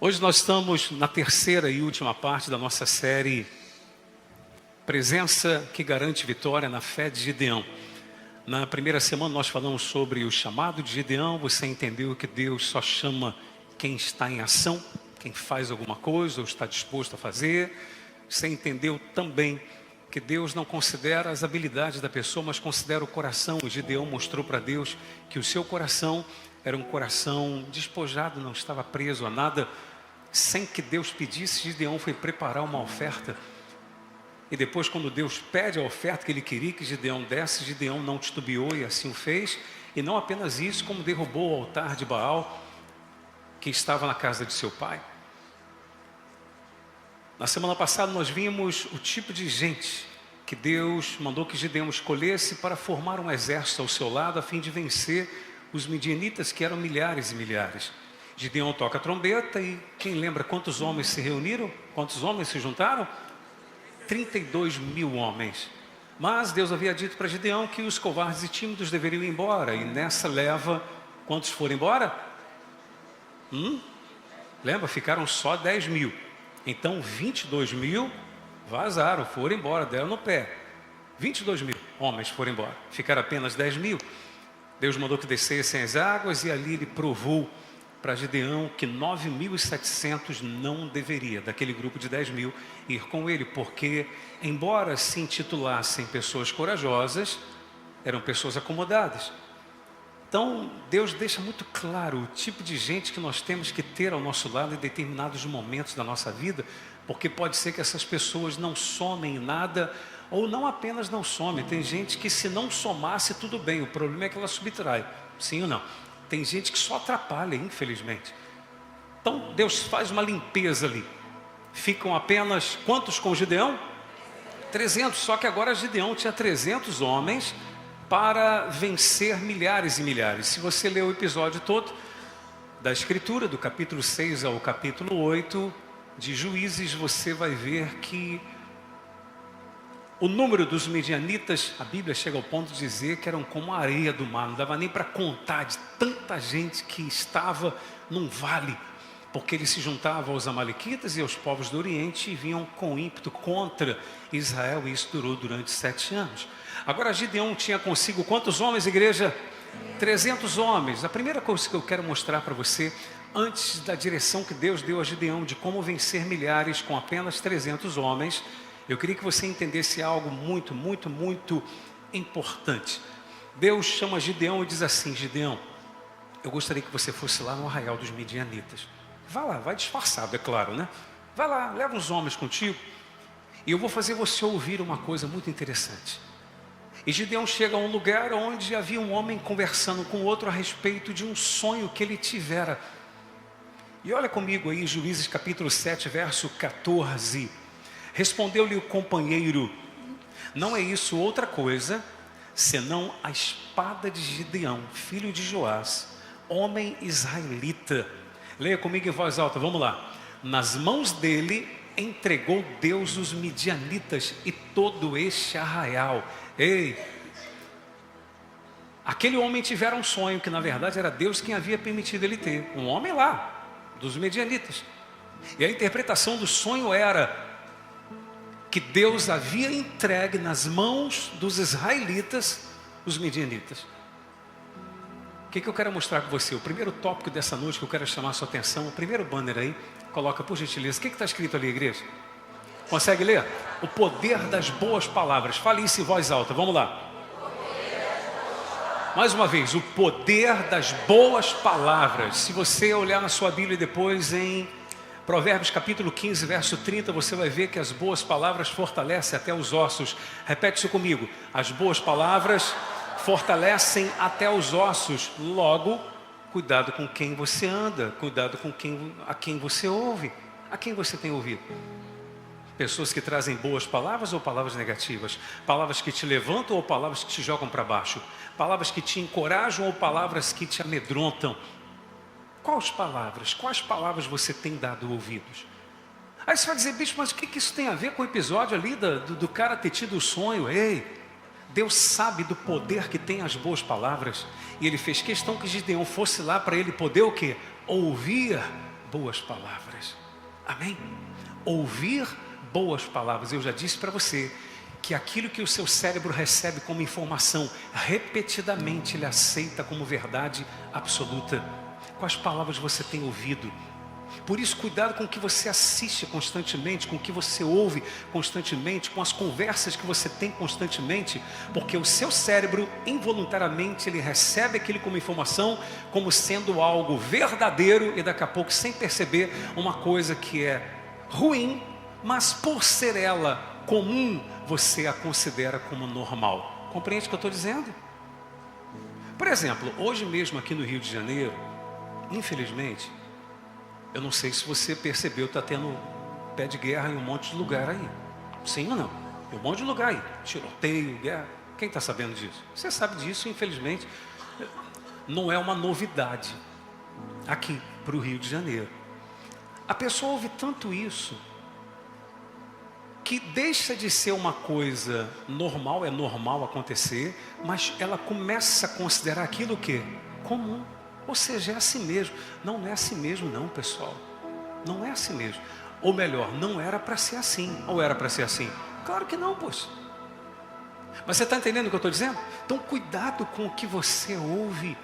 Hoje nós estamos na terceira e última parte da nossa série Presença que Garante Vitória na Fé de Gideão. Na primeira semana nós falamos sobre o chamado de Gideão. Você entendeu que Deus só chama quem está em ação, quem faz alguma coisa ou está disposto a fazer. Você entendeu também que Deus não considera as habilidades da pessoa, mas considera o coração. O Gideão mostrou para Deus que o seu coração era um coração despojado, não estava preso a nada. Sem que Deus pedisse, Gideão foi preparar uma oferta. E depois, quando Deus pede a oferta que ele queria que Gideão desse, Gideão não titubeou e assim o fez. E não apenas isso, como derrubou o altar de Baal, que estava na casa de seu pai. Na semana passada nós vimos o tipo de gente que Deus mandou que Gideão escolhesse para formar um exército ao seu lado, a fim de vencer os midianitas, que eram milhares e milhares. Gideão toca a trombeta e quem lembra quantos homens se reuniram? Quantos homens se juntaram? 32 mil homens. Mas Deus havia dito para Gideão que os covardes e tímidos deveriam ir embora. E nessa leva, quantos foram embora? Lembra? Ficaram só 10 mil. Então 22 mil vazaram, foram embora, deram no pé. 22 mil homens foram embora. Ficaram apenas 10 mil. Deus mandou que descessem as águas e ali ele provou para Gideão que 9.700 não deveria, daquele grupo de 10 mil, ir com ele, porque embora se intitulassem pessoas corajosas, eram pessoas acomodadas. Então Deus deixa muito claro o tipo de gente que nós temos que ter ao nosso lado em determinados momentos da nossa vida, porque pode ser que essas pessoas não somem em nada, ou não apenas não somem. Tem gente que se não somasse tudo bem, o problema é que ela subtrai, sim ou não? Tem gente que só atrapalha, infelizmente. Então Deus faz uma limpeza ali. Ficam apenas quantos com Gideão? 300, só que agora Gideão tinha 300 homens para vencer milhares e milhares. Se você ler o episódio todo da Escritura, do capítulo 6 ao capítulo 8 de Juízes, você vai ver que o número dos midianitas, a Bíblia chega ao ponto de dizer que eram como a areia do mar. Não dava nem para contar de tanta gente que estava num vale, porque eles se juntavam aos amalequitas e aos povos do Oriente e vinham com ímpeto contra Israel, e isso durou durante 7 anos. Agora Gideão tinha consigo quantos homens, igreja? 300 homens. A primeira coisa que eu quero mostrar para você, antes da direção que Deus deu a Gideão de como vencer milhares com apenas 300 homens, eu queria que você entendesse algo muito, muito, muito importante. Deus chama Gideão e diz assim: Gideão, eu gostaria que você fosse lá no arraial dos midianitas. Vá lá, vai disfarçado, é claro, né? Vai lá, leva uns homens contigo, e eu vou fazer você ouvir uma coisa muito interessante. E Gideão chega a um lugar onde havia um homem conversando com outro a respeito de um sonho que ele tivera. E olha comigo aí, Juízes capítulo 7, verso 14. Respondeu-lhe o companheiro: não é isso outra coisa, senão a espada de Gideão, filho de Joás, homem israelita. Leia comigo em voz alta, vamos lá. Nas mãos dele entregou Deus os midianitas e todo este arraial. Ei, aquele homem tivera um sonho que na verdade era Deus quem havia permitido ele ter. Um homem lá, dos midianitas. E a interpretação do sonho era que Deus havia entregue nas mãos dos israelitas os midianitas. O que eu quero mostrar com você? O primeiro tópico dessa noite que eu quero chamar a sua atenção, o primeiro banner aí, coloca por gentileza. O que está escrito ali, igreja? Consegue ler? O poder das boas palavras. Fale isso em voz alta, vamos lá. Mais uma vez, o poder das boas palavras. Se você olhar na sua Bíblia depois em Provérbios capítulo 15, verso 30, você vai ver que as boas palavras fortalecem até os ossos. Repete isso comigo. As boas palavras fortalecem até os ossos. Logo, cuidado com quem você anda, cuidado com a quem você ouve. A quem você tem ouvido? Pessoas que trazem boas palavras ou palavras negativas? Palavras que te levantam ou palavras que te jogam para baixo? Palavras que te encorajam ou palavras que te amedrontam? Quais palavras você tem dado ouvidos? Aí você vai dizer: bicho, mas o que isso tem a ver com o episódio ali do cara ter tido o sonho? Ei, Deus sabe do poder que tem as boas palavras. E ele fez questão que Gideão fosse lá para ele poder o quê? Ouvir boas palavras. Amém? Ouvir boas palavras. Eu já disse para você que aquilo que o seu cérebro recebe como informação, repetidamente ele aceita como verdade absoluta. Quais palavras você tem ouvido? Por isso, cuidado com o que você assiste constantemente, com o que você ouve constantemente, com as conversas que você tem constantemente, porque o seu cérebro, involuntariamente, ele recebe aquilo como informação, como sendo algo verdadeiro, e daqui a pouco, sem perceber, uma coisa que é ruim, mas por ser ela comum, você a considera como normal. Compreende o que eu estou dizendo? Por exemplo, hoje mesmo aqui no Rio de Janeiro, infelizmente, eu não sei se você percebeu, está tendo pé de guerra em um monte de lugar aí. Sim ou não? Tem um monte de lugar aí. Tiroteio, guerra. Quem está sabendo disso? Você sabe disso, infelizmente. Não é uma novidade aqui para o Rio de Janeiro. A pessoa ouve tanto isso que deixa de ser uma coisa normal, é normal acontecer, mas ela começa a considerar aquilo o quê? Comum. Ou seja, é assim mesmo. Não é assim mesmo não, pessoal. Não é assim mesmo. Ou melhor, não era para ser assim. Ou era para ser assim? Claro que não, pois. Mas você está entendendo o que eu estou dizendo? Então cuidado com o que você ouve.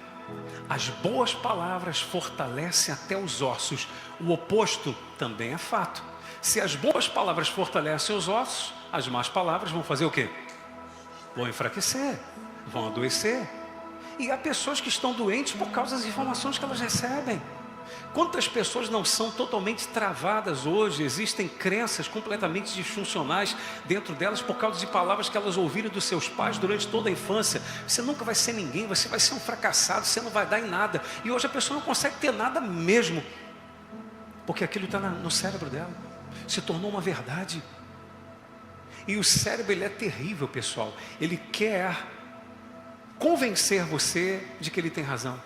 As boas palavras fortalecem até os ossos. O oposto também é fato. Se as boas palavras fortalecem os ossos, as más palavras vão fazer o quê? Vão enfraquecer, vão adoecer. E há pessoas que estão doentes por causa das informações que elas recebem. Quantas pessoas não são totalmente travadas hoje? Existem crenças completamente disfuncionais dentro delas por causa de palavras que elas ouviram dos seus pais durante toda a infância. Você nunca vai ser ninguém, você vai ser um fracassado, você não vai dar em nada. E hoje a pessoa não consegue ter nada mesmo, porque aquilo está no cérebro dela. Se tornou uma verdade. E o cérebro, ele é terrível, pessoal. Ele quer convencer você de que ele tem razão.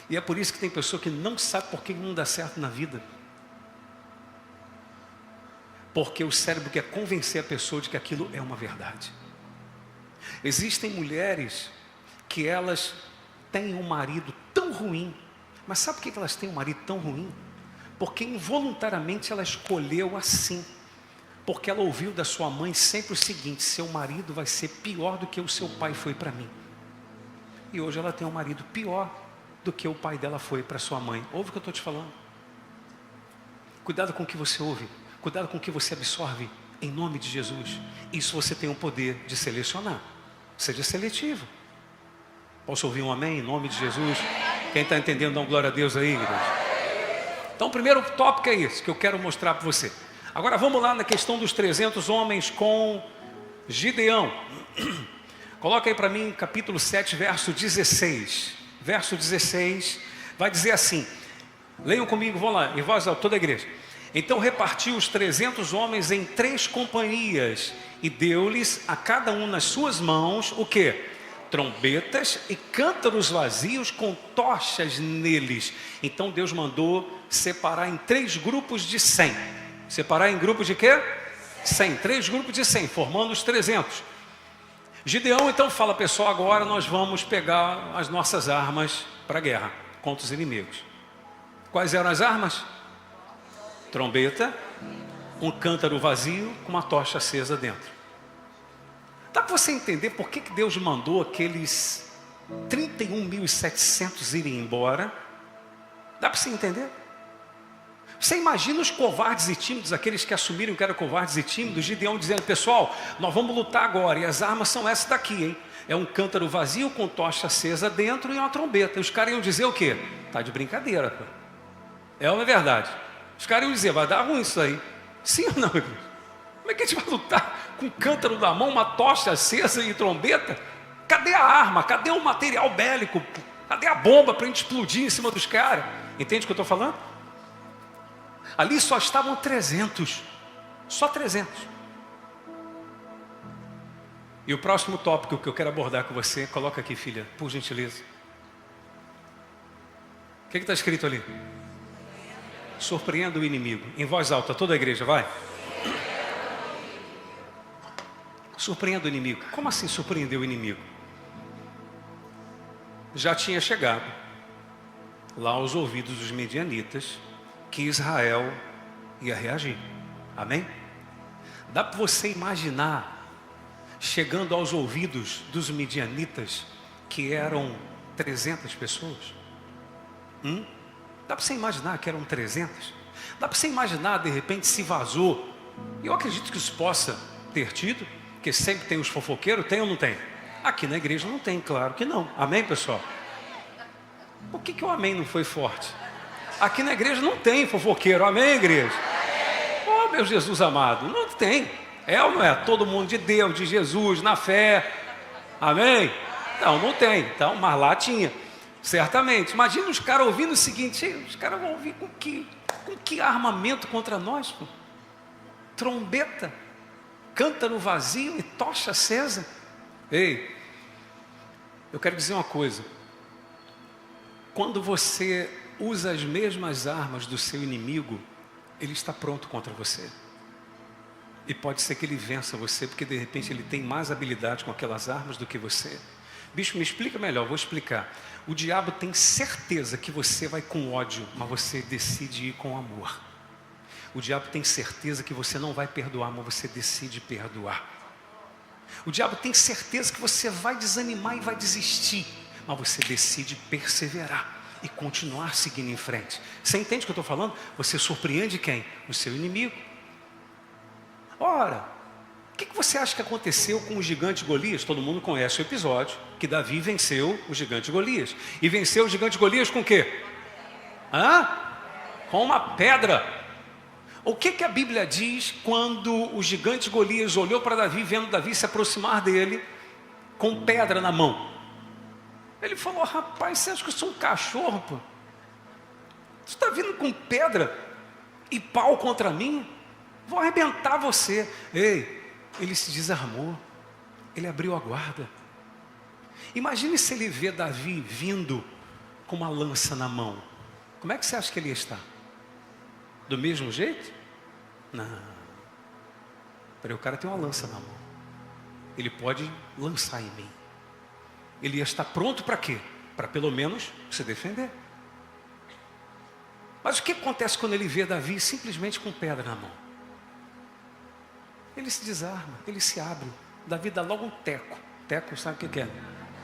E é por isso que tem pessoa que não sabe por que não dá certo na vida. Porque o cérebro quer convencer a pessoa de que aquilo é uma verdade. Existem mulheres que elas têm um marido tão ruim. Mas sabe por que elas têm um marido tão ruim? Porque involuntariamente ela escolheu assim. Porque ela ouviu da sua mãe sempre o seguinte: seu marido vai ser pior do que o seu pai foi para mim. E hoje ela tem um marido pior do que o pai dela foi para sua mãe. Ouve o que eu estou te falando. Cuidado com o que você ouve. Cuidado com o que você absorve. Em nome de Jesus. Isso você tem o poder de selecionar. Seja seletivo. Posso ouvir um amém? Em nome de Jesus. Quem está entendendo, dá uma glória a Deus aí, igreja. Então o primeiro tópico é esse que eu quero mostrar para você. Agora vamos lá na questão dos 300 homens com Gideão. Coloca aí para mim capítulo 7, verso 16. Verso 16 vai dizer assim. Leiam comigo, vão lá, em voz alta, toda a igreja. Então repartiu os 300 homens em 3 companhias e deu-lhes a cada um nas suas mãos o quê? Trombetas e cântaros vazios com tochas neles. Então Deus mandou separar em 3 grupos de 100. Separar em grupos de quê? 100. 3 grupos de 100, formando os 300. Gideão então fala: pessoal, agora nós vamos pegar as nossas armas para a guerra contra os inimigos. Quais eram as armas? Trombeta, um cântaro vazio com uma tocha acesa dentro. Dá para você entender por que Deus mandou aqueles 31.700 irem embora? Dá para você entender? Você imagina os covardes e tímidos, aqueles que assumiram que eram covardes e tímidos, Gideão dizendo: pessoal, nós vamos lutar agora, e as armas são essas daqui, hein? É um cântaro vazio com tocha acesa dentro e uma trombeta. E os caras iam dizer o quê? Tá de brincadeira, pô. É ou não é verdade? Os caras iam dizer: vai dar ruim isso aí. Sim ou não, irmão? Como é que a gente vai lutar com um cântaro na mão, uma tocha acesa e trombeta? Cadê a arma? Cadê o material bélico? Cadê a bomba para a gente explodir em cima dos caras? Entende o que eu estou falando? Ali só estavam 300. Só 300. E o próximo tópico que eu quero abordar com você, coloca aqui, filha, por gentileza. O que está escrito ali? Surpreenda o inimigo. Em voz alta, toda a igreja, vai. Surpreenda o inimigo. Como assim surpreender o inimigo? Já tinha chegado lá aos ouvidos dos medianitas que Israel ia reagir. Amém? Dá para você imaginar, chegando aos ouvidos dos midianitas, que eram 300 pessoas? Dá para você imaginar que eram 300? Dá para você imaginar, de repente, se vazou? Eu acredito que isso possa ter tido, porque sempre tem os fofoqueiros, tem ou não tem? Aqui na igreja não tem, claro que não. Amém, pessoal? Por que o amém não foi forte? Aqui na igreja não tem fofoqueiro, amém, igreja? Oh, meu Jesus amado, não tem. É ou não é? Todo mundo de Deus, de Jesus, na fé. Amém? Não tem. Então, mas lá tinha. Certamente. Imagina os caras ouvindo o seguinte: os caras vão ouvir com que armamento contra nós? Pô? Trombeta, canta no vazio e tocha acesa. Ei, eu quero dizer uma coisa. Quando você usa as mesmas armas do seu inimigo, ele está pronto contra você. E pode ser que ele vença você, porque de repente ele tem mais habilidade com aquelas armas do que você. Bicho, me explica melhor, vou explicar. O diabo tem certeza que você vai com ódio, mas você decide ir com amor. O diabo tem certeza que você não vai perdoar, mas você decide perdoar. O diabo tem certeza que você vai desanimar e vai desistir, mas você decide perseverar e continuar seguindo em frente. Você entende o que eu estou falando? Você surpreende quem? O seu inimigo. Ora, o que você acha que aconteceu com o gigante Golias? Todo mundo conhece o episódio que Davi venceu o gigante Golias. E venceu o gigante Golias com o quê? Com uma pedra. O que a Bíblia diz quando o gigante Golias olhou para Davi, vendo Davi se aproximar dele com pedra na mão? Ele falou: rapaz, você acha que eu sou um cachorro, pô? Você está vindo com pedra e pau contra mim? Vou arrebentar você. Ei, ele se desarmou, ele abriu a guarda. Imagine se ele vê Davi vindo com uma lança na mão. Como é que você acha que ele ia estar? Do mesmo jeito? Não. Peraí, o cara tem uma lança na mão. Ele pode lançar em mim. Ele ia estar pronto para quê? Para pelo menos se defender. Mas o que acontece quando ele vê Davi simplesmente com pedra na mão? Ele se desarma, ele se abre. Davi dá logo um teco. Teco, sabe o que é?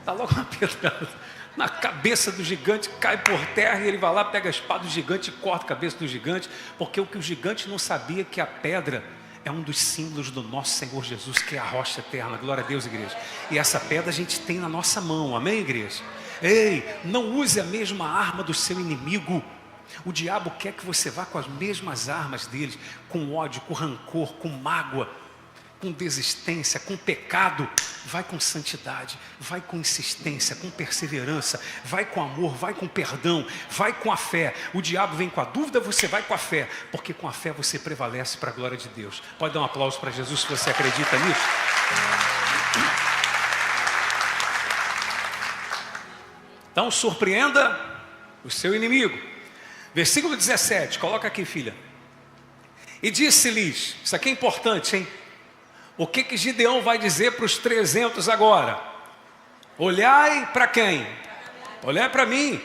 Dá logo uma pedrada na cabeça do gigante, cai por terra, e ele vai lá, pega a espada do gigante e corta a cabeça do gigante, porque o que o gigante não sabia é que a pedra é um dos símbolos do nosso Senhor Jesus, que é a rocha eterna. Glória a Deus, igreja. E essa pedra a gente tem na nossa mão, amém, igreja? Ei, não use a mesma arma do seu inimigo. O diabo quer que você vá com as mesmas armas deles, com ódio, com rancor, com mágoa, com desistência, com pecado. Vai com santidade, vai com insistência, com perseverança, vai com amor, vai com perdão, vai com a fé. O diabo vem com a dúvida, você vai com a fé, porque com a fé você prevalece para a glória de Deus. Pode dar um aplauso para Jesus se você acredita nisso? Então surpreenda o seu inimigo. Versículo 17, coloca aqui, filha. E disse-lhes, isso aqui é importante, hein? O que Gideão vai dizer para os 300 agora? Olhai para quem? Olhai para mim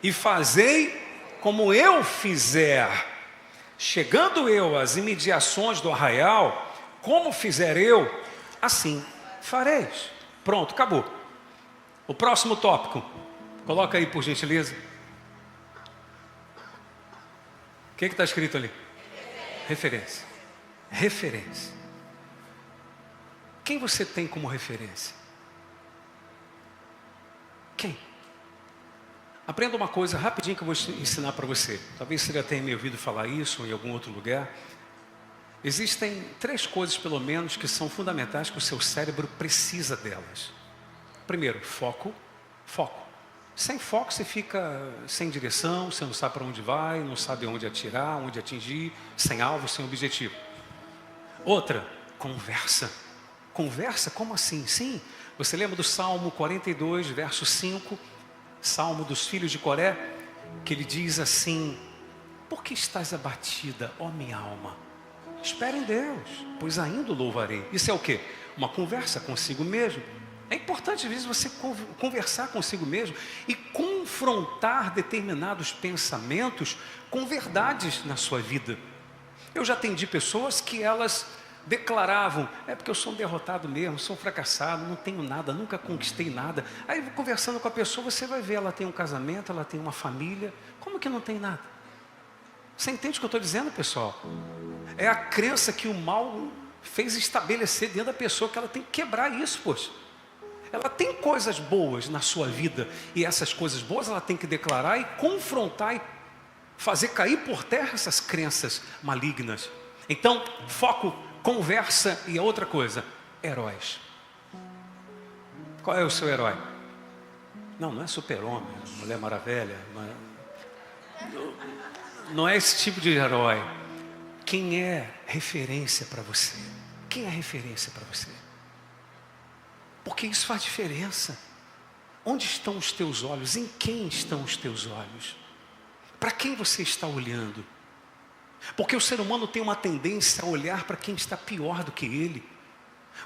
e fazei como eu fizer. Chegando eu às imediações do arraial, como fizer eu, assim fareis. Pronto, acabou. O próximo tópico, coloca aí por gentileza. O que está escrito ali? Referência. Referência. Quem você tem como referência? Quem? Aprenda uma coisa rapidinho que eu vou ensinar para você. Talvez você já tenha me ouvido falar isso ou em algum outro lugar. Existem 3 coisas, pelo menos, que são fundamentais, que o seu cérebro precisa delas. Primeiro, foco. Foco. Sem foco você fica sem direção, você não sabe para onde vai, não sabe onde atirar, onde atingir, sem alvo, sem objetivo. Outra, conversa. Conversa? Como assim? Sim, você lembra do Salmo 42, verso 5, Salmo dos filhos de Coré, que ele diz assim: por que estás abatida, ó minha alma? Espera em Deus, pois ainda o louvarei. Isso é o quê? Uma conversa consigo mesmo. É importante, às vezes, você conversar consigo mesmo e com confrontar determinados pensamentos com verdades na sua vida. Eu já atendi pessoas que elas declaravam: é porque eu sou um derrotado mesmo, sou um fracassado, não tenho nada, nunca conquistei nada. Aí conversando com a pessoa, você vai ver, ela tem um casamento, ela tem uma família. Como que não tem nada? Você entende o que eu estou dizendo, pessoal? É a crença que o mal fez estabelecer dentro da pessoa, que ela tem que quebrar isso, poxa. Ela tem coisas boas na sua vida, e essas coisas boas ela tem que declarar e confrontar e fazer cair por terra essas crenças malignas. Então, foco, conversa e a outra coisa, heróis. Qual é o seu herói? Não é Super-Homem, Mulher Maravilha, não é esse tipo de herói. Quem é referência para você? Quem é referência para você? Porque isso faz diferença. Onde estão os teus olhos? Em quem estão os teus olhos? Para quem você está olhando? Porque o ser humano tem uma tendência a olhar para quem está pior do que ele.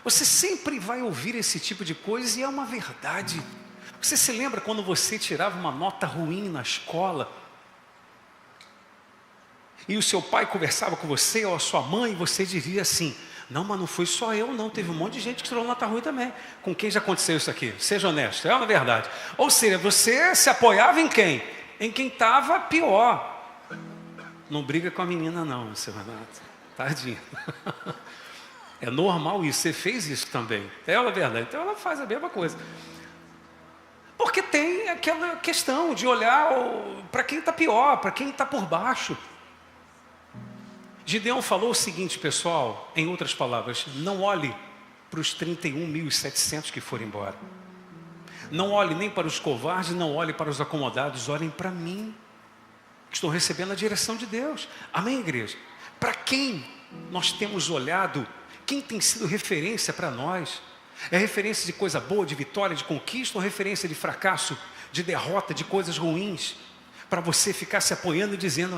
Você sempre vai ouvir esse tipo de coisa e é uma verdade. Você se lembra quando você tirava uma nota ruim na escola? E o seu pai conversava com você ou a sua mãe e você diria assim: não, mas não foi só eu não, teve um monte de gente que tirou nota ruim também. Com quem já aconteceu isso aqui? Seja honesto, é uma verdade. Ou seja, você se apoiava em quem? Em quem estava pior. Não briga com a menina não, seu Renato. Tadinho. É normal isso, você fez isso também. É uma verdade, então ela faz a mesma coisa. Porque tem aquela questão de olhar para quem está pior, para quem está por baixo. Gideão falou o seguinte, pessoal, em outras palavras: não olhe para os 31.700 que foram embora. Não olhe nem para os covardes, não olhe para os acomodados, olhem para mim, que estou recebendo a direção de Deus. Amém, igreja? Para quem nós temos olhado, quem tem sido referência para nós? É referência de coisa boa, de vitória, de conquista, ou referência de fracasso, de derrota, de coisas ruins? Para você ficar se apoiando e dizendo: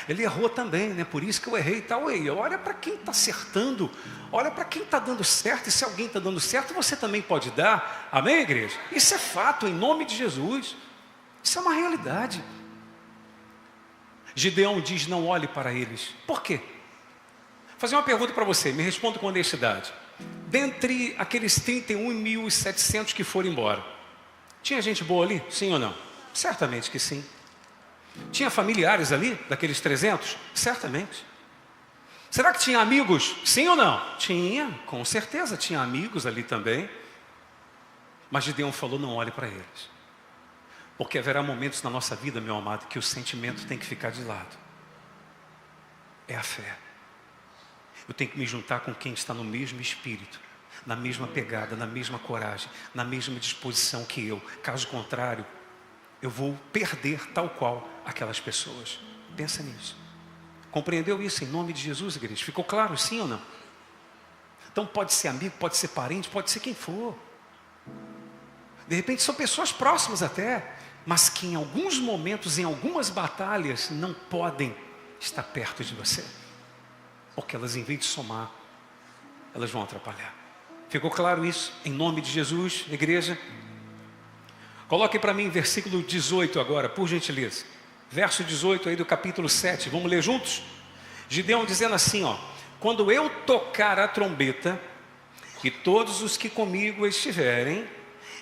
ele errou também, né? Por isso que eu errei e tal. Ei, olha para quem está acertando, olha para quem está dando certo, e se alguém está dando certo, você também pode dar. Amém, igreja? Isso é fato, em nome de Jesus. Isso é uma realidade. Gideão diz: não olhe para eles. Por quê? Vou fazer uma pergunta para você, me responda com honestidade. Dentre aqueles 31.700 que foram embora, tinha gente boa ali? Sim ou não? Certamente que sim. Tinha familiares ali, daqueles 300? Certamente. Será que tinha amigos? Sim ou não? Tinha, com certeza tinha amigos ali também. Mas Gideão falou: não olhe para eles. Porque haverá momentos na nossa vida, meu amado, que o sentimento tem que ficar de lado. É a fé. Eu tenho que me juntar com quem está no mesmo espírito, na mesma pegada, na mesma coragem, na mesma disposição que eu. Caso contrário, eu vou perder tal qual aquelas pessoas. Pensa nisso. Compreendeu isso em nome de Jesus, igreja? Ficou claro, sim ou não? Então pode ser amigo, pode ser parente, pode ser quem for. De repente são pessoas próximas até, mas que em alguns momentos, em algumas batalhas, não podem estar perto de você. Porque elas, em vez de somar, elas vão atrapalhar. Ficou claro isso? Em nome de Jesus, igreja? Coloque para mim versículo 18 agora, por gentileza. Verso 18 aí do capítulo 7. Vamos ler juntos? Gideão dizendo assim, ó: quando eu tocar a trombeta, e todos os que comigo estiverem,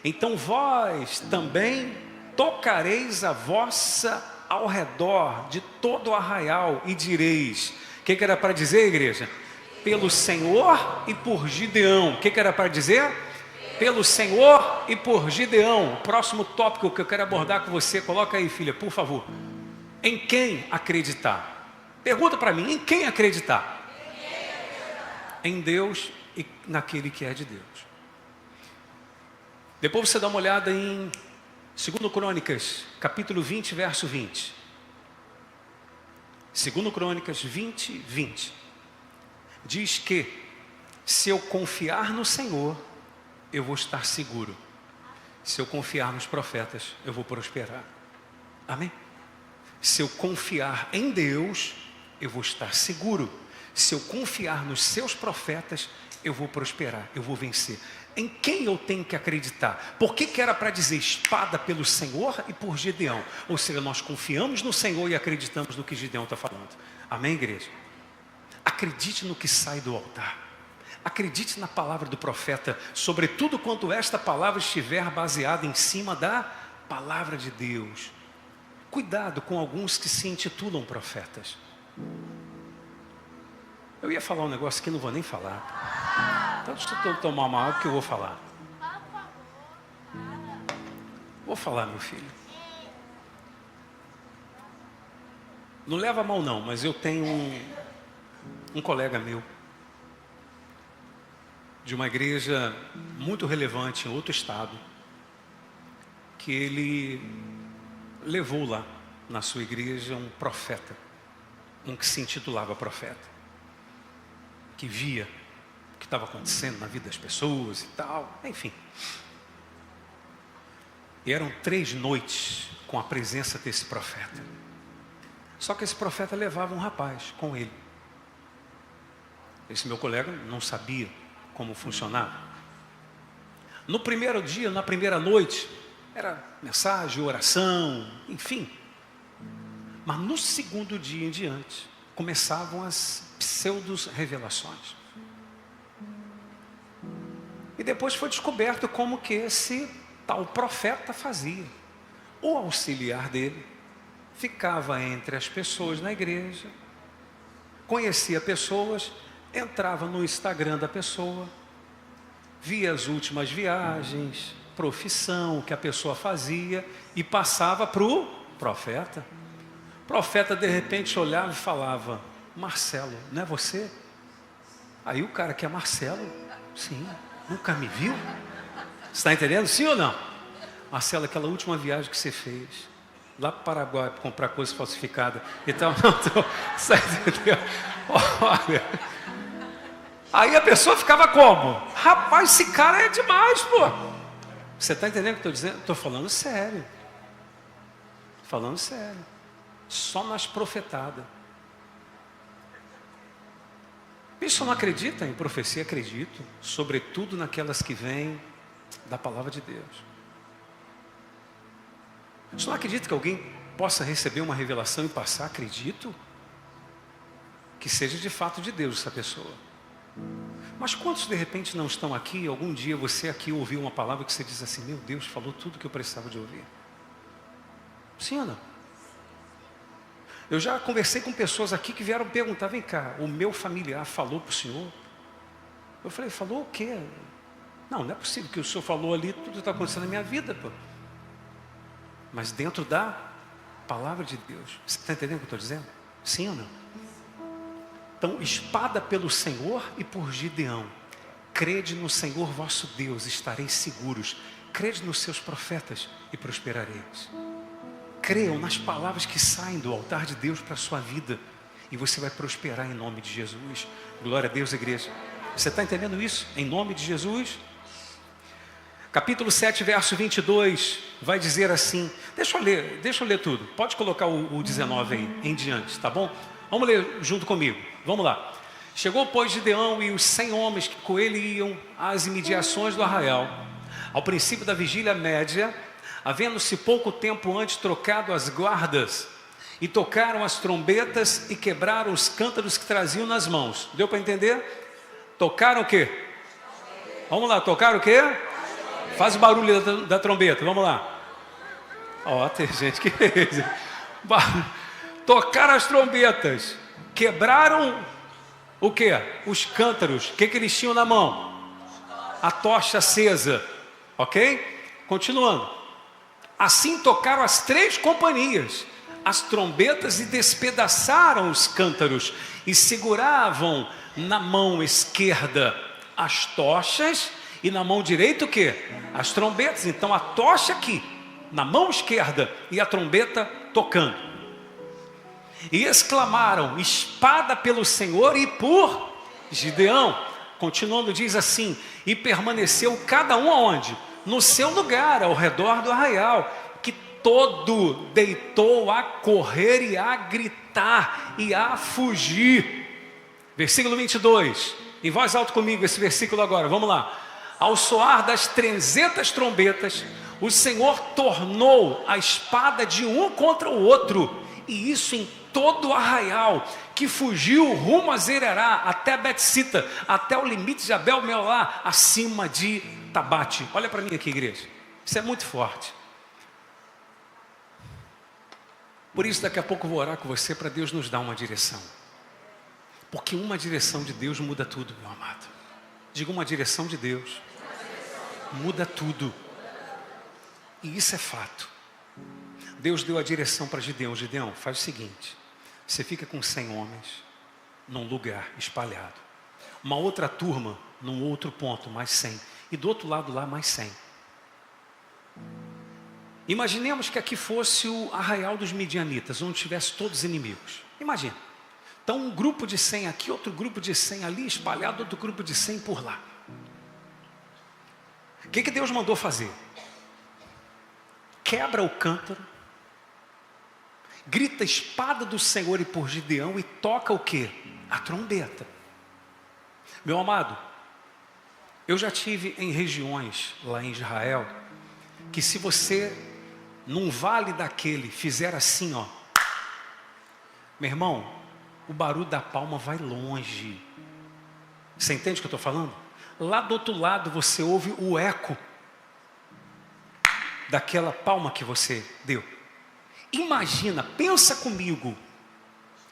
então vós também tocareis a vossa ao redor de todo o arraial, e direis... O que era para dizer, igreja? Pelo Senhor e por Gideão. O que era para dizer? Pelo Senhor e por Gideão. O próximo tópico que eu quero abordar com você, coloca aí, filha, por favor. Em quem acreditar? Pergunta para mim, em quem acreditar? Em Deus e naquele que é de Deus. Depois você dá uma olhada em 2 Crônicas, capítulo 20, verso 20. 2 Crônicas 20, 20. Diz que se eu confiar no Senhor, eu vou estar seguro. Se eu confiar nos profetas, eu vou prosperar. Amém? Se eu confiar em Deus, eu vou estar seguro. Se eu confiar nos seus profetas, eu vou prosperar, eu vou vencer. Em quem eu tenho que acreditar? Por que era para dizer espada pelo Senhor e por Gideão? Ou seja, nós confiamos no Senhor e acreditamos no que Gideão está falando. Amém, igreja? Acredite no que sai do altar. Acredite na palavra do profeta, sobretudo quando esta palavra estiver baseada em cima da palavra de Deus. Cuidado com alguns que se intitulam profetas. Eu ia falar um negócio que não vou nem falar. Então deixa eu tomar uma água que eu vou falar. Vou falar, meu filho. Não leva a mal não, mas eu tenho um colega meu, de uma igreja muito relevante em outro estado, que ele levou lá na sua igreja um profeta, um que se intitulava profeta, que via o que estava acontecendo na vida das pessoas e tal, enfim. E eram 3 noites com a presença desse profeta. Só que esse profeta levava um rapaz com ele. Esse meu colega não sabia como funcionava. No primeiro dia, na primeira noite, era mensagem, oração, enfim. Mas no segundo dia em diante, começavam as pseudo-revelações. E depois foi descoberto como que esse tal profeta fazia. O auxiliar dele ficava entre as pessoas na igreja, conhecia pessoas, entrava no Instagram da pessoa, via as últimas viagens, profissão que a pessoa fazia e passava para o profeta. O profeta de repente olhava e falava: Marcelo, não é você? Aí o cara que é Marcelo, sim, nunca me viu? Você está entendendo? Sim ou não? Marcelo, aquela última viagem que você fez lá para o Paraguai para comprar coisa falsificada e tal, você entendeu? Olha, aí a pessoa ficava como? Rapaz, esse cara é demais, pô. Você está entendendo o que eu estou dizendo? Estou falando sério. Falando sério. Só nas profetadas. Bicho, não acredita em profecia? Acredito. Sobretudo naquelas que vêm da palavra de Deus. Você não acredita que alguém possa receber uma revelação e passar? Acredito. Que seja de fato de Deus essa pessoa. Mas quantos de repente não estão aqui? Algum dia você aqui ouviu uma palavra que você diz assim: meu Deus, falou tudo que eu precisava de ouvir. Sim ou não? Eu já conversei com pessoas aqui que vieram perguntar: vem cá, o meu familiar falou para o senhor? Eu falei: falou o quê? Não é possível que o senhor falou ali, tudo está acontecendo na minha vida, pô. Mas dentro da palavra de Deus. Você está entendendo o que eu estou dizendo? Sim ou não? Então, espada pelo Senhor e por Gideão. Crede no Senhor vosso Deus, estareis seguros. Crede nos seus profetas e prosperareis. Creiam nas palavras que saem do altar de Deus para a sua vida. E você vai prosperar em nome de Jesus. Glória a Deus, igreja. Você está entendendo isso? Em nome de Jesus. Capítulo 7, verso 22, vai dizer assim. Deixa eu ler tudo. Pode colocar o 19 aí, em diante, tá bom? Vamos ler junto comigo. Vamos lá. Chegou, pois, Gideão e os 100 homens que com ele iam às imediações do arraial, ao princípio da vigília média, havendo-se pouco tempo antes trocado as guardas, e tocaram as trombetas e quebraram os cântaros que traziam nas mãos. Deu para entender? Tocaram o quê? Vamos lá, tocaram o quê? Faz o barulho da trombeta, vamos lá. Ó, tem gente que fez. Tocaram as trombetas, quebraram o quê? Os cântaros. O que eles tinham na mão? A tocha acesa, ok? Continuando. Assim tocaram as 3 companhias, as trombetas, e despedaçaram os cântaros, e seguravam na mão esquerda as tochas, e na mão direita o quê? As trombetas. Então a tocha aqui, na mão esquerda, e a trombeta tocando. E exclamaram: espada pelo Senhor e por Gideão. Continuando, diz assim: e permaneceu cada um aonde? No seu lugar, ao redor do arraial, que todo deitou a correr e a gritar e a fugir. Versículo 22. Em voz alta comigo esse versículo agora, vamos lá. Ao soar das 300 trombetas, o Senhor tornou a espada de um contra o outro, e isso em todo o arraial, que fugiu rumo a Zererá, até Bet-sita, até o limite de Abel-meolá, acima de Tabate. Olha para mim aqui, igreja. Isso é muito forte. Por isso, daqui a pouco eu vou orar com você para Deus nos dar uma direção. Porque uma direção de Deus muda tudo, meu amado. Diga, uma direção de Deus muda tudo. E isso é fato. Deus deu a direção para Gideão. Gideão, faz o seguinte: você fica com 100 homens num lugar espalhado, uma outra turma num outro ponto, mais 100, e do outro lado lá mais 100. Imaginemos que aqui fosse o arraial dos midianitas, onde tivesse todos os inimigos. Imagina. Então um grupo de 100 aqui, outro grupo de 100 ali, espalhado, outro grupo de 100 por lá. O que Deus mandou fazer? Quebra o cântaro, grita a espada do Senhor e por Gideão, e toca o quê? A trombeta. Meu amado, eu já tive em regiões lá em Israel, que se você num vale daquele fizer assim, ó, meu irmão, o barulho da palma vai longe. Você entende o que eu estou falando? Lá do outro lado você ouve o eco daquela palma que você deu. Imagina, pensa comigo,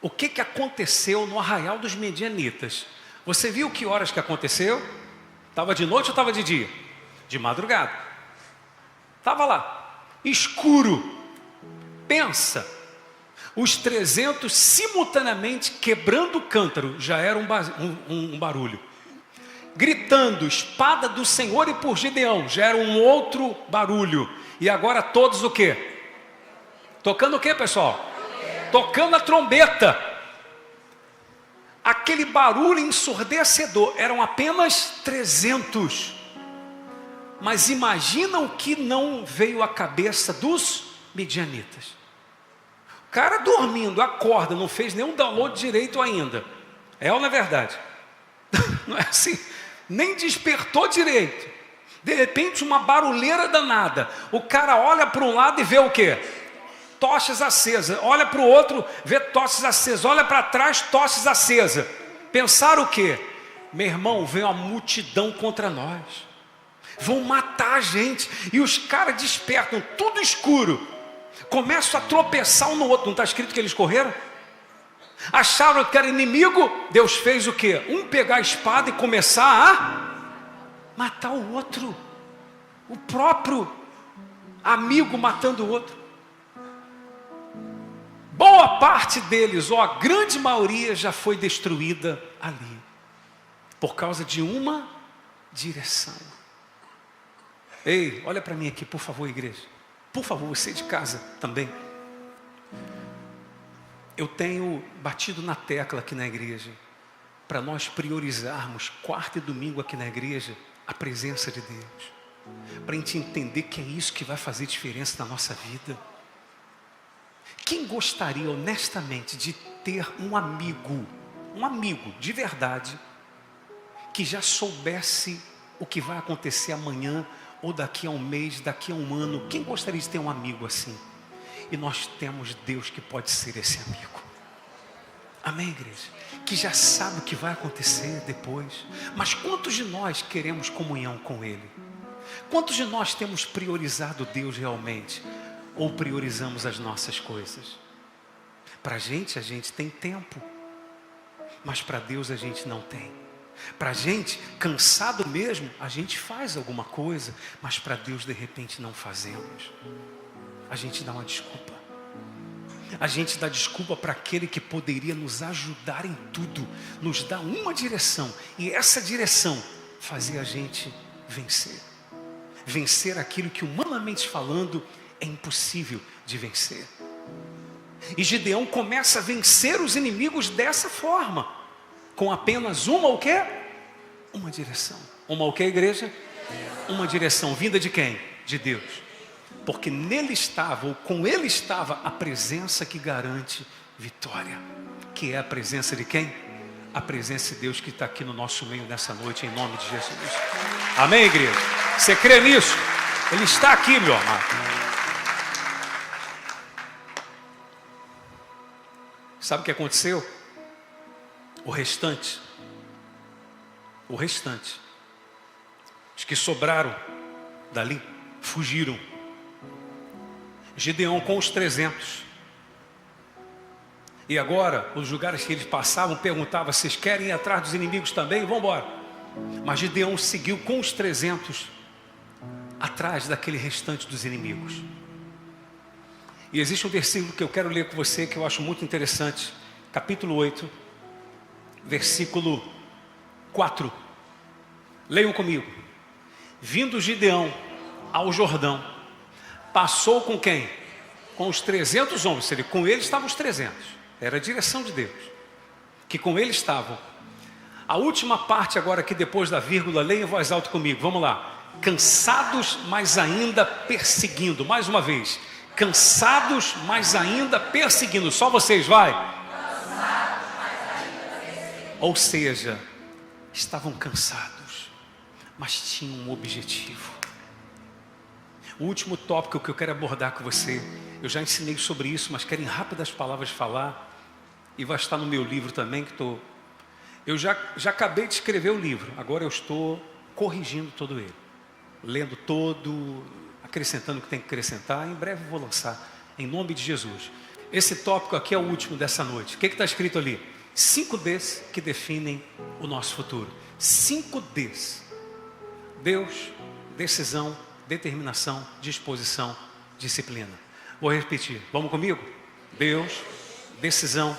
o que aconteceu no arraial dos midianitas. Você viu que horas que aconteceu? Estava de noite ou estava de dia? De madrugada. Estava lá, escuro. Pensa, os 300 simultaneamente quebrando o cântaro, já era um barulho. Gritando, espada do Senhor e por Gideão, já era um outro barulho. E agora todos o quê? Tocando o quê, pessoal? Tocando a trombeta. Aquele barulho ensurdecedor, eram apenas 300. Mas imagina o que não veio à cabeça dos midianitas. O cara dormindo, acorda, não fez nenhum download direito ainda. É ou não é verdade? Não é assim? Nem despertou direito. De repente uma barulheira danada. O cara olha para um lado e vê o quê? Tochas acesas. Olha para o outro, vê tochas acesas. Olha para trás, tochas acesas. Pensaram o quê? Meu irmão, vem uma multidão contra nós. Vão matar a gente. E os caras despertam, tudo escuro. Começam a tropeçar um no outro. Não está escrito que eles correram? Acharam que era inimigo. Deus fez o quê? Um pegar a espada e começar a matar o outro. O próprio amigo matando o outro. Boa parte deles, ou a grande maioria, já foi destruída ali. Por causa de uma direção. Ei, olha para mim aqui, por favor, igreja. Por favor, você de casa também. Eu tenho batido na tecla aqui na igreja, para nós priorizarmos quarta e domingo aqui na igreja, a presença de Deus. Para a gente entender que é isso que vai fazer diferença na nossa vida. Quem gostaria honestamente de ter um amigo de verdade, que já soubesse o que vai acontecer amanhã, ou daqui a um mês, daqui a um ano? Quem gostaria de ter um amigo assim? E nós temos Deus que pode ser esse amigo. Amém, igreja? Que já sabe o que vai acontecer depois. Mas quantos de nós queremos comunhão com Ele? Quantos de nós temos priorizado Deus realmente? Ou priorizamos as nossas coisas? Para a gente tem tempo. Mas para Deus a gente não tem. Para a gente, cansado mesmo, a gente faz alguma coisa. Mas para Deus de repente não fazemos. A gente dá uma desculpa. A gente dá desculpa para aquele que poderia nos ajudar em tudo. Nos dá uma direção. E essa direção fazia a gente vencer. Vencer aquilo que humanamente falando é impossível de vencer. E Gideão começa a vencer os inimigos dessa forma. Com apenas uma o quê? Uma direção. Uma o quê, igreja? Uma direção vinda de quem? De Deus. Porque nele estava, ou com ele estava, a presença que garante vitória. Que é a presença de quem? a presença de Deus que está aqui no nosso meio nessa noite, em nome de Jesus. Amém, igreja? Você crê nisso? Ele está aqui, meu amado. Sabe o que aconteceu? O restante, os que sobraram dali, fugiram. Gideão com os 300. E agora, os lugares que eles passavam, perguntavam, vocês querem ir atrás dos inimigos também? Vamos embora. Mas Gideão seguiu com os 300 atrás daquele restante dos inimigos. E existe um versículo que eu quero ler com você, que eu acho muito interessante. Capítulo 8, versículo 4. Leiam comigo. Vindo Gideão ao Jordão, passou com quem? Com os 300 homens. Com ele estavam os 300. Era a direção de Deus. Que com ele estavam. A última parte agora aqui depois da vírgula, leia em voz alta comigo. Vamos lá. Cansados, mas ainda perseguindo. Mais uma vez. Cansados, mas ainda perseguindo. Só vocês, vai. Cansados, mas ainda perseguindo. Ou seja, estavam cansados, mas tinham um objetivo. O último tópico que eu quero abordar com você, eu já ensinei sobre isso, mas quero em rápidas palavras falar, e vai estar no meu livro também, eu já acabei de escrever o livro, agora eu estou corrigindo todo ele, lendo todo, acrescentando o que tem que acrescentar. Em breve eu vou lançar, em nome de Jesus. Esse tópico aqui é o último dessa noite. O que está escrito ali? 5 Ds que definem o nosso futuro. 5 Ds. Deus, decisão, determinação, disposição, disciplina. Vou repetir, vamos comigo? Deus, decisão,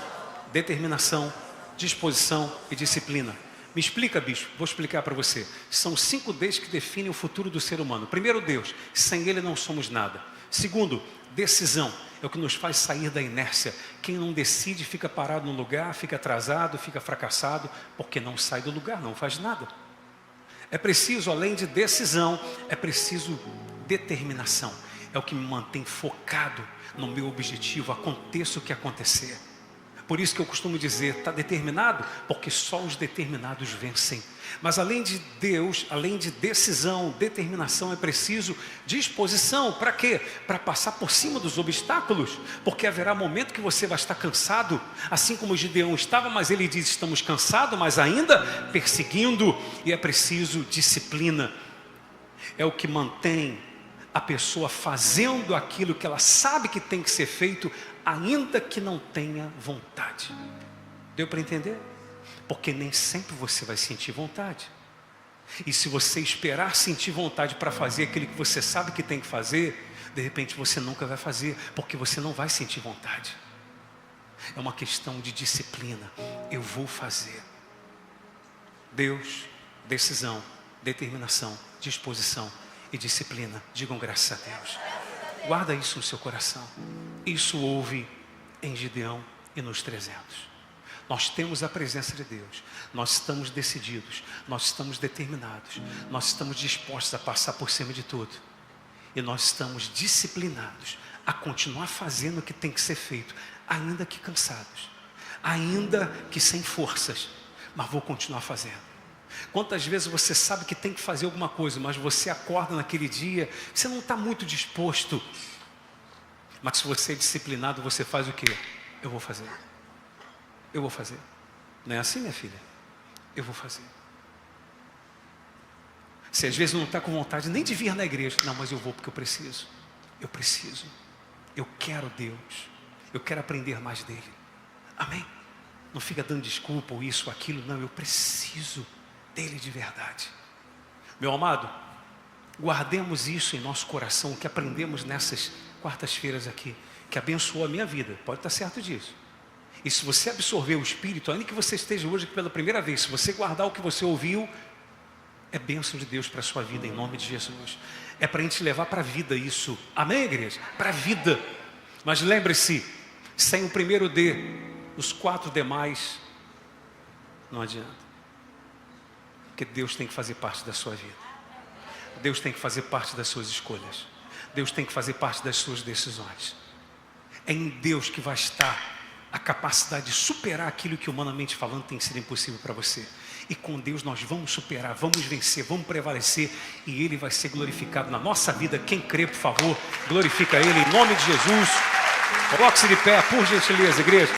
determinação, disposição e disciplina. Me explica, bispo, vou explicar para você. São 5 Ds que definem o futuro do ser humano. Primeiro, Deus, sem Ele não somos nada. Segundo, decisão, é o que nos faz sair da inércia. Quem não decide fica parado no lugar, fica atrasado, fica fracassado, porque não sai do lugar, não faz nada. É preciso, além de decisão, é preciso determinação. É o que me mantém focado no meu objetivo, aconteça o que acontecer. Por isso que eu costumo dizer, está determinado? Porque só os determinados vencem. Mas além de Deus, além de decisão, determinação, é preciso disposição. Para quê? Para passar por cima dos obstáculos. Porque haverá momento que você vai estar cansado, assim como Gideão estava, mas ele diz, estamos cansados, mas ainda perseguindo. E é preciso disciplina. É o que mantém a pessoa fazendo aquilo que ela sabe que tem que ser feito, ainda que não tenha vontade. Deu para entender? Porque nem sempre você vai sentir vontade. E se você esperar sentir vontade para fazer aquilo que você sabe que tem que fazer, de repente você nunca vai fazer, porque você não vai sentir vontade. É uma questão de disciplina. Eu vou fazer. Deus, decisão, determinação, disposição e disciplina. Digam graças a Deus. Guarda isso no seu coração. Isso houve em Gideão e nos 300. Nós temos a presença de Deus. Nós estamos decididos. Nós estamos determinados. Nós estamos dispostos a passar por cima de tudo. E nós estamos disciplinados a continuar fazendo o que tem que ser feito, ainda que cansados, ainda que sem forças, mas vou continuar fazendo. Quantas vezes você sabe que tem que fazer alguma coisa, mas você acorda naquele dia, você não está muito disposto, mas se você é disciplinado, você faz o quê? Eu vou fazer. Eu vou fazer. Não é assim, minha filha? Eu vou fazer. Você às vezes não está com vontade nem de vir na igreja. Não, mas eu vou porque eu preciso. Eu preciso. Eu quero Deus. Eu quero aprender mais dele. Amém? Não fica dando desculpa ou isso ou aquilo. Não, eu preciso dele de verdade. Meu amado, guardemos isso em nosso coração, que aprendemos nessas quartas-feiras aqui, que abençoou a minha vida. Pode estar certo disso. E se você absorver o Espírito, ainda que você esteja hoje aqui pela primeira vez, se você guardar o que você ouviu, é bênção de Deus para a sua vida, em nome de Jesus. É para a gente levar para a vida isso. Amém, igreja? Para a vida. Mas lembre-se, sem o primeiro D, os 4 demais, não adianta. Porque Deus tem que fazer parte da sua vida. Deus tem que fazer parte das suas escolhas. Deus tem que fazer parte das suas decisões. É em Deus que vai estar a capacidade de superar aquilo que humanamente falando tem sido impossível para você. E com Deus nós vamos superar, vamos vencer, vamos prevalecer e Ele vai ser glorificado na nossa vida. Quem crê, por favor, glorifica Ele em nome de Jesus. Coloque-se de pé, por gentileza, igreja.